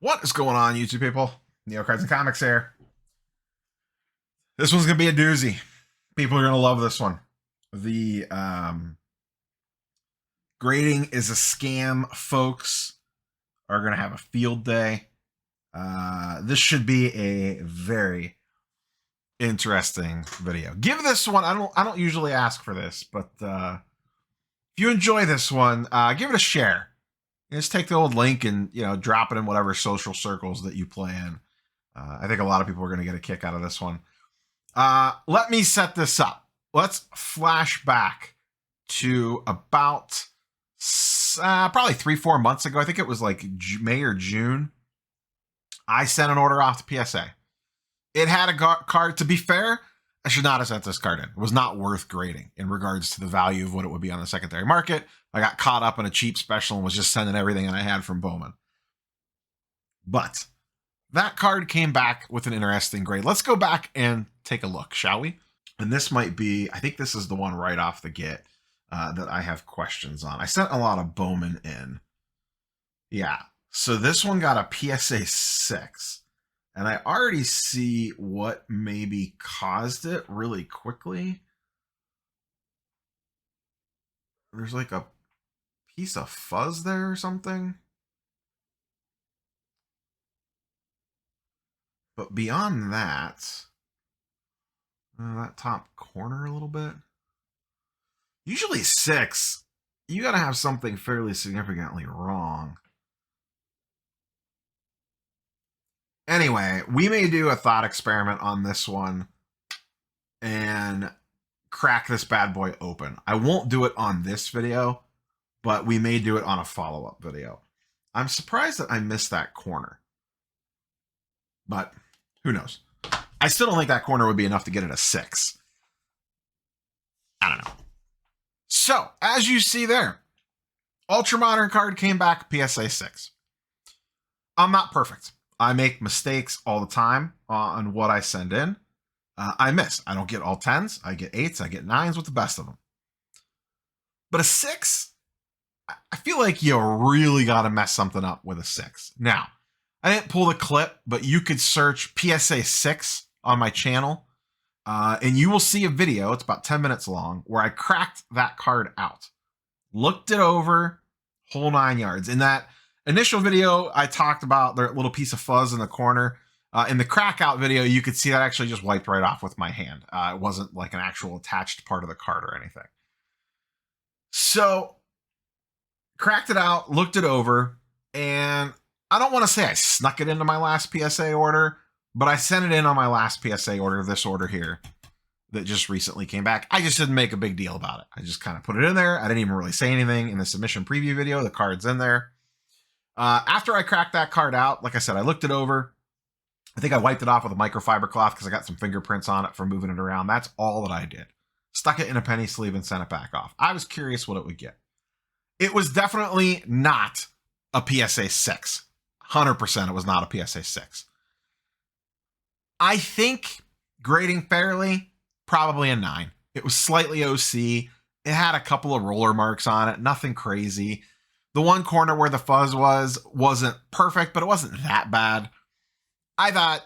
What is going on, YouTube people? Neo Cards and Comics here. This one's going to be a doozy. People are going to love this one. The grading is a scam. Folks are going to have a field day. This should be a very interesting video. Give this one, I don't usually ask for this, but if you enjoy this one, give it a share. Just take the old link and drop it in whatever social circles that you play in. I think a lot of people are going to get a kick out of this one. Let me set this up. Let's flash back to about probably 3-4 months ago. I think it was like May or June. I sent an order off to PSA. It had a card. To be fair, I should not have sent this card in. It was not worth grading in regards to the value of what it would be on the secondary market. I got caught up in a cheap special and was just sending everything I had from Bowman. But that card came back with an interesting grade. Let's go back and take a look, shall we? And this might be, I think this is the one right off the get that I have questions on. I sent a lot of Bowman in. Yeah, so this one got a PSA 6. And I already see what maybe caused it really quickly. There's like a piece of fuzz there or something. But beyond that, that top corner a little bit. Usually 6, you got to have something fairly significantly wrong. Anyway, we may do a thought experiment on this one and crack this bad boy open. I won't do it on this video, but we may do it on a follow-up video. I'm surprised that I missed that corner, but who knows? I still don't think that corner would be enough to get it a 6. I don't know. So, as you see there, Ultra Modern card came back PSA 6. I'm not perfect. I make mistakes all the time on what I send in. I miss. I don't get all 10s. I get 8s. I get 9s with the best of them. But a 6, I feel like you really got to mess something up with a 6. Now, I didn't pull the clip, but you could search PSA 6 on my channel, and you will see a video, it's about 10 minutes long, where I cracked that card out. Looked it over, whole 9 yards. In that initial video, I talked about the little piece of fuzz in the corner. In the crack out video, you could see that actually just wiped right off with my hand. It wasn't like an actual attached part of the card or anything. So, cracked it out, looked it over, and I don't want to say I snuck it into my last PSA order, but I sent it in on my last PSA order, this order here, that just recently came back. I just didn't make a big deal about it. I just kind of put it in there. I didn't even really say anything in the submission preview video. The card's in there. After I cracked that card out, like I said, I looked it over. I think I wiped it off with a microfiber cloth because I got some fingerprints on it from moving it around. That's all that I did. Stuck it in a penny sleeve and sent it back off. I was curious what it would get. It was definitely not a PSA 6. 100% it was not a PSA 6. I think, grading fairly, probably a 9. It was slightly OC. It had a couple of roller marks on it. Nothing crazy. The one corner where the fuzz wasn't perfect, but it wasn't that bad. I thought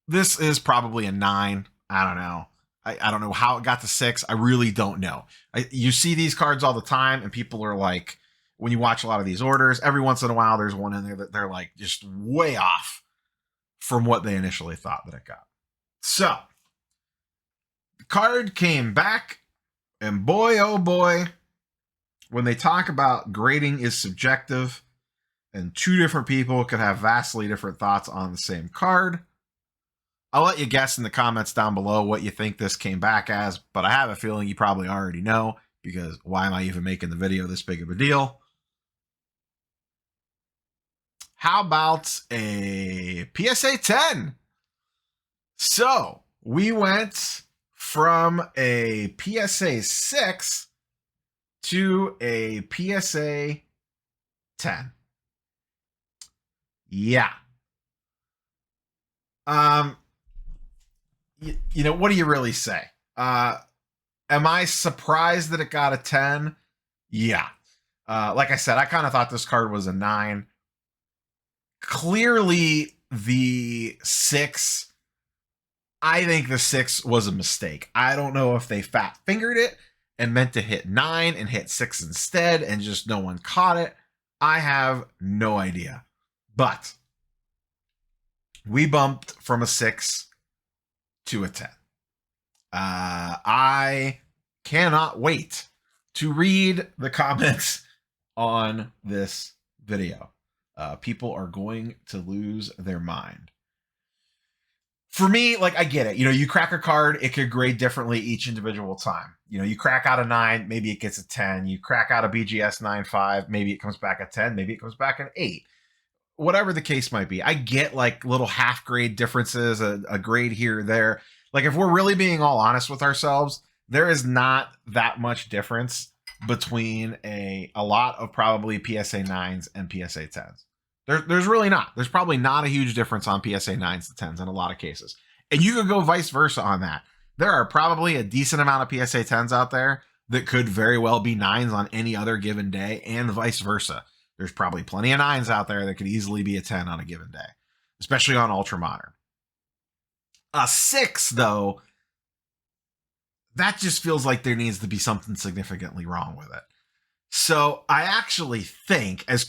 this is probably a 9. I don't know. I don't know how it got to 6. I really don't know. You see these cards all the time, and people are like, when you watch a lot of these orders, every once in a while there's one in there that they're like just way off from what they initially thought that it got. So, the card came back, and boy, oh boy, when they talk about grading is subjective, and two different people could have vastly different thoughts on the same card, I'll let you guess in the comments down below what you think this came back as, but I have a feeling you probably already know, because why am I even making the video this big of a deal? How about a PSA 10? So, we went from a PSA 6 to a PSA 10. Yeah. You know, what do you really say? Am I surprised that it got a 10? Yeah. Like I said, I kind of thought this card was a 9. clearly the 6, I think the 6 was a mistake. I don't know if they fat fingered it and meant to hit 9 and hit 6 instead and just no one caught it. I have no idea. But we bumped from a 6 to a 10. I cannot wait to read the comments on this video. People are going to lose their mind. For me, like, I get it. You know, you crack a card, it could grade differently each individual time. You know, you crack out a 9, maybe it gets a 10. You crack out a BGS 9.5, maybe it comes back a 10, maybe it comes back an 8. Whatever the case might be. I get like little half grade differences, a grade here or there. Like, if we're really being all honest with ourselves, there is not that much difference between a lot of probably PSA 9s and PSA 10s. There's really not. There's probably not a huge difference on PSA 9s to 10s in a lot of cases. And you could go vice versa on that. There are probably a decent amount of PSA 10s out there that could very well be 9s on any other given day, and vice versa. There's probably plenty of 9s out there that could easily be a 10 on a given day, especially on Ultra Modern. A 6, though, that just feels like there needs to be something significantly wrong with it. So I actually think, as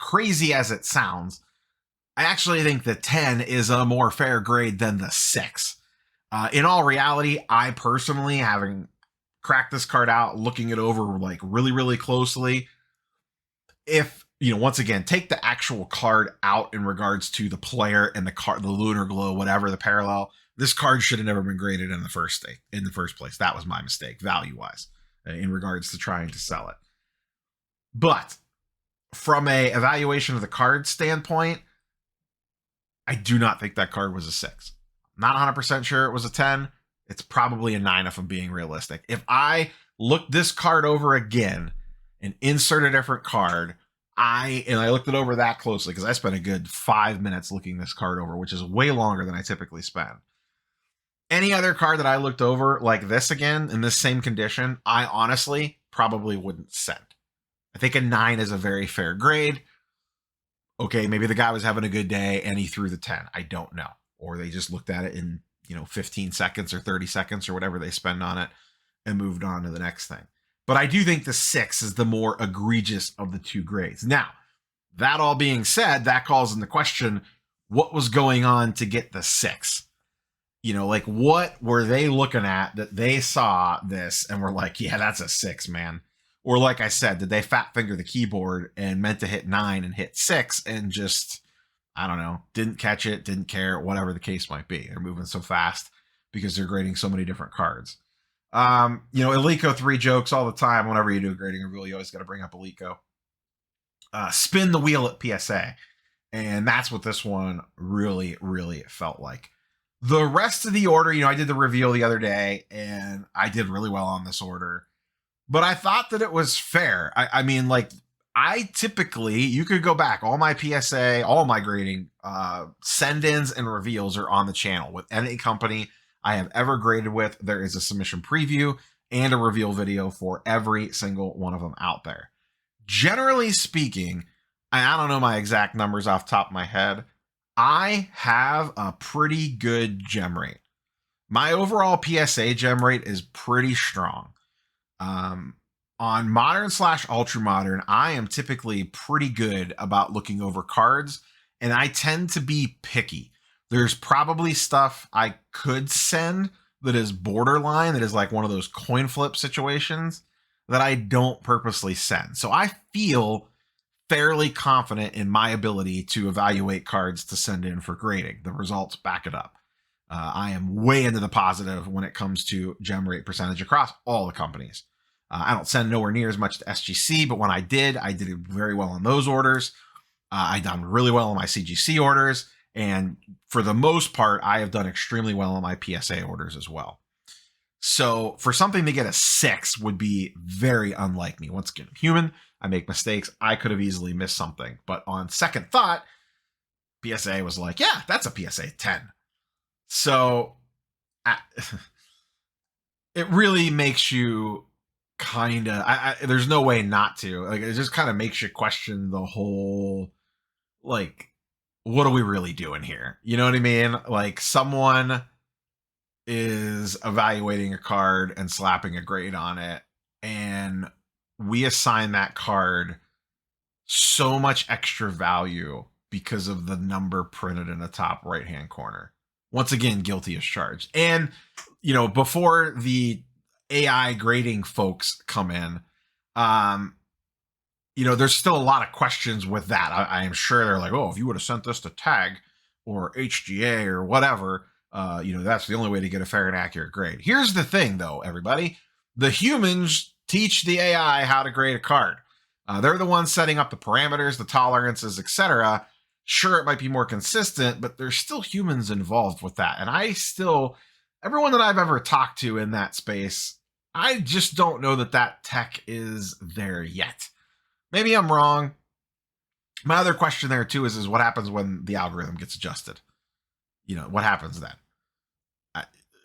crazy as it sounds, I actually think the 10 is a more fair grade than the 6. In all reality, I personally, having cracked this card out, looking it over like really, really closely, if, you know, once again, take the actual card out in regards to the player and the card, the lunar glow, whatever the parallel, this card should have never been graded in the first place. That was my mistake, value-wise, in regards to trying to sell it. But from a evaluation of the card standpoint, I do not think that card was a 6. Not 100% sure it was a 10. It's probably a 9 if I'm being realistic. If I look this card over again and insert a different card, I looked it over that closely because I spent a good 5 minutes looking this card over, which is way longer than I typically spend. Any other card that I looked over like this again in this same condition, I honestly probably wouldn't send. I think a 9 is a very fair grade. Okay, maybe the guy was having a good day and he threw the 10. I don't know. Or they just looked at it in, 15 seconds or 30 seconds or whatever they spend on it and moved on to the next thing. But I do think the 6 is the more egregious of the two grades. Now, that all being said, that calls into question what was going on to get the 6. Like, what were they looking at that they saw this and were like, yeah, that's a 6, man? Or like I said, did they fat finger the keyboard and meant to hit 9 and hit 6 and just, I don't know, didn't catch it, didn't care, whatever the case might be. They're moving so fast because they're grading so many different cards. Elico 3 jokes all the time. Whenever you do a grading review, you always got to bring up Elico. Spin the wheel at PSA. And that's what this one really, really felt like. The rest of the order, I did the reveal the other day and I did really well on this order. But I thought that it was fair. I typically, you could go back, all my PSA, all my grading, send-ins and reveals are on the channel. With any company I have ever graded with, there is a submission preview and a reveal video for every single one of them out there. Generally speaking, I don't know my exact numbers off the top of my head, I have a pretty good gem rate. My overall PSA gem rate is pretty strong. On modern/ultra modern, I am typically pretty good about looking over cards, and I tend to be picky. There's probably stuff I could send that is borderline, that is like one of those coin flip situations that I don't purposely send. So I feel fairly confident in my ability to evaluate cards to send in for grading. The results back it up. I am way into the positive when it comes to gem rate percentage across all the companies. I don't send nowhere near as much to SGC, but when I did very well on those orders. I done really well on my CGC orders. And for the most part, I have done extremely well on my PSA orders as well. So for something to get a 6 would be very unlike me. Once again, I'm human. I make mistakes. I could have easily missed something. But on second thought, PSA was like, yeah, that's a PSA 10. So it really makes you kind of, there's no way not to. Like, it just kind of makes you question the whole, like, what are we really doing here? You know what I mean? Like, someone is evaluating a card and slapping a grade on it, and we assign that card so much extra value because of the number printed in the top right hand corner. Once again, guilty as charged. And, you know, before the AI grading folks come in, you know, there's still a lot of questions with that. I am sure they're like, oh, if you would have sent this to Tag or HGA or whatever, you know, that's the only way to get a fair and accurate grade. Here's the thing, though, everybody. The humans teach the AI how to grade a card. They're the ones setting up the parameters, the tolerances, etc. Sure, it might be more consistent, but there's still humans involved with that. And everyone that I've ever talked to in that space, I just don't know that that tech is there yet. Maybe I'm wrong. My other question there too is what happens when the algorithm gets adjusted? You know, what happens then?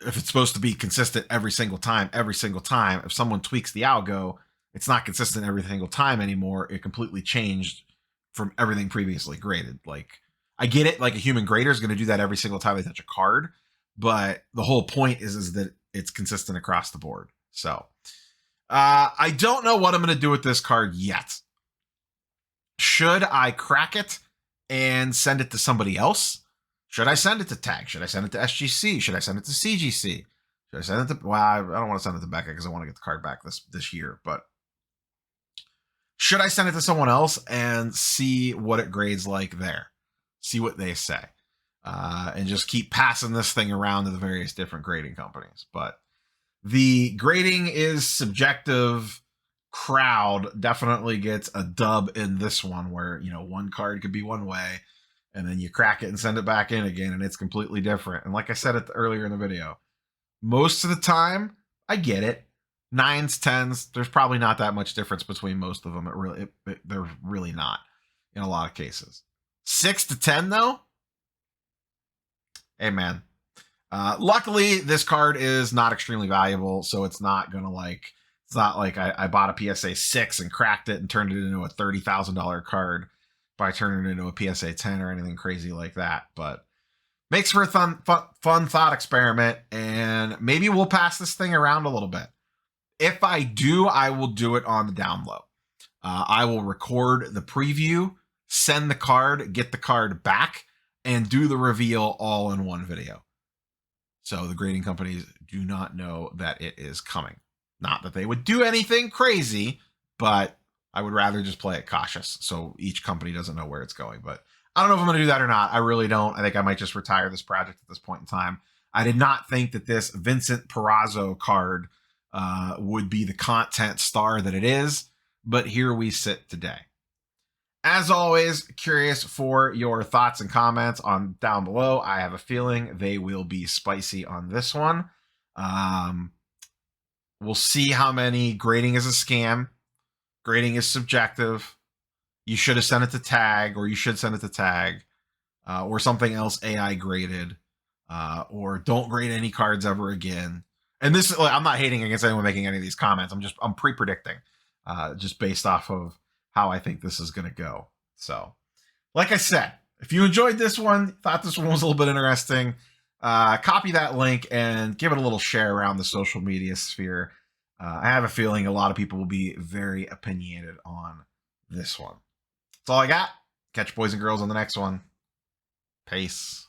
If it's supposed to be consistent every single time, if someone tweaks the algo, it's not consistent every single time anymore. It completely changed from everything previously graded. Like, I get it, like a human grader is going to do that every single time they touch a card, but the whole point is that it's consistent across the board. So I don't know what I'm going to do with this card yet. Should I crack it and send it to somebody else? Should I send it to Tag? Should I send it to SGC? Should I send it to CGC? Should I send it to, well, I don't want to send it to Becca because I want to get the card back this year, but should I send it to someone else and see what it grades like there? See what they say. And just keep passing this thing around to the various different grading companies. But the grading is subjective crowd definitely gets a dub in this one, where, you know, one card could be one way and then you crack it and send it back in again and it's completely different. And like I said earlier in the video, most of the time I get it. 9s, 10s, there's probably not that much difference between most of them. They're really not in a lot of cases. 6 to 10 though, hey man. Luckily, this card is not extremely valuable, so it's not gonna it's not like I bought a PSA 6 and cracked it and turned it into a $30,000 card by turning it into a PSA 10 or anything crazy like that. But makes for a fun thought experiment, and maybe we'll pass this thing around a little bit. If I do, I will do it on the down low. I will record the preview, send the card, get the card back, and do the reveal all in one video. So the grading companies do not know that it is coming. Not that they would do anything crazy, but I would rather just play it cautious so each company doesn't know where it's going. But I don't know if I'm going to do that or not. I really don't. I think I might just retire this project at this point in time. I did not think that this Vincent Perazzo card would be the content star that it is, but here we sit today. As always, curious for your thoughts and comments on down below. I have a feeling they will be spicy on this one. We'll see how many grading is a scam. Grading is subjective. You should have sent it to Tag, or you should send it to Tag, or something else AI graded, or don't grade any cards ever again. And this, I'm not hating against anyone making any of these comments. I'm pre-predicting, just based off of how I think this is going to go. So, like I said, if you enjoyed this one, thought this one was a little bit interesting, copy that link and give it a little share around the social media sphere. I have a feeling a lot of people will be very opinionated on this one. That's all I got. Catch you boys and girls on the next one. Peace.